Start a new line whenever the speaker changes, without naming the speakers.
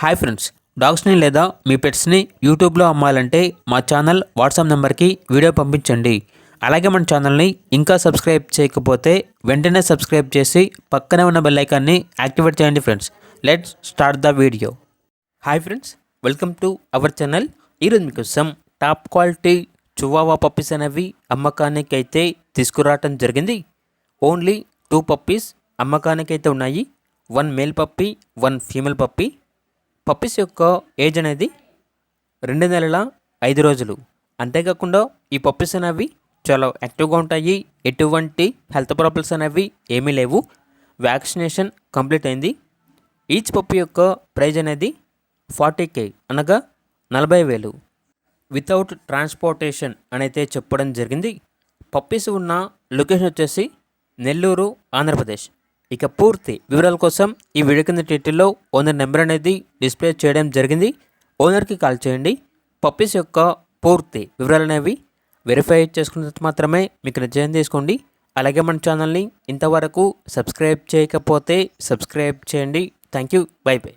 Hi friends, డాగ్స్ని లేదా మీ పెట్స్ని యూట్యూబ్లో అమ్మాలంటే మా ఛానల్ వాట్సాప్ నెంబర్కి వీడియో పంపించండి. అలాగే మన ఛానల్ని ఇంకా సబ్స్క్రైబ్ చేయకపోతే వెంటనే సబ్స్క్రైబ్ చేసి పక్కనే ఉన్న బెల్ ఐకాన్ని యాక్టివేట్ చేయండి friends. Let's start the video. Hi friends, welcome to our channel. ఈరోజు మీకోసం టాప్ క్వాలిటీ చువావా పప్పీస్ అనేవి అమ్మకానికి అయితే తీసుకురావటం జరిగింది. ఓన్లీ 2 పప్పీస్ అమ్మకానికి అయితే ఉన్నాయి. 1 male puppy, 1 female puppy. Puppies యొక్క ఏజ్ అనేది 2 నెలల 5 రోజులు. అంతేకాకుండా ఈ పప్పీస్ అనేవి చాలా యాక్టివ్గా ఉంటాయి. ఎటువంటి హెల్త్ ప్రాబ్లమ్స్ అనేవి ఏమీ లేవు. వ్యాక్సినేషన్ కంప్లీట్ అయింది. ఈచ్ పప్పీ యొక్క ప్రైజ్ అనేది 40K అనగా 40,000 వితౌట్ ట్రాన్స్పోర్టేషన్ అనైతే చెప్పడం జరిగింది. పప్పీస్ ఉన్న లొకేషన్ వచ్చేసి నెల్లూరు, ఆంధ్రప్రదేశ్. ఇక పూర్తి వివరాల కోసం ఈ వీడియో కింద టైటిల్లో ఓనర్ నెంబర్ అనేది డిస్ప్లే చేయడం జరిగింది. ఓనర్కి కాల్ చేయండి. పప్పీస్ యొక్క పూర్తి వివరాలు అనేవి వెరిఫై చేసుకున్న తర్వాత మాత్రమే మీకు నిర్ణయం తీసుకోండి. అలాగే మన ఛానల్ని ఇంతవరకు సబ్స్క్రైబ్ చేయకపోతే సబ్స్క్రైబ్ చేయండి. Thank you. By by.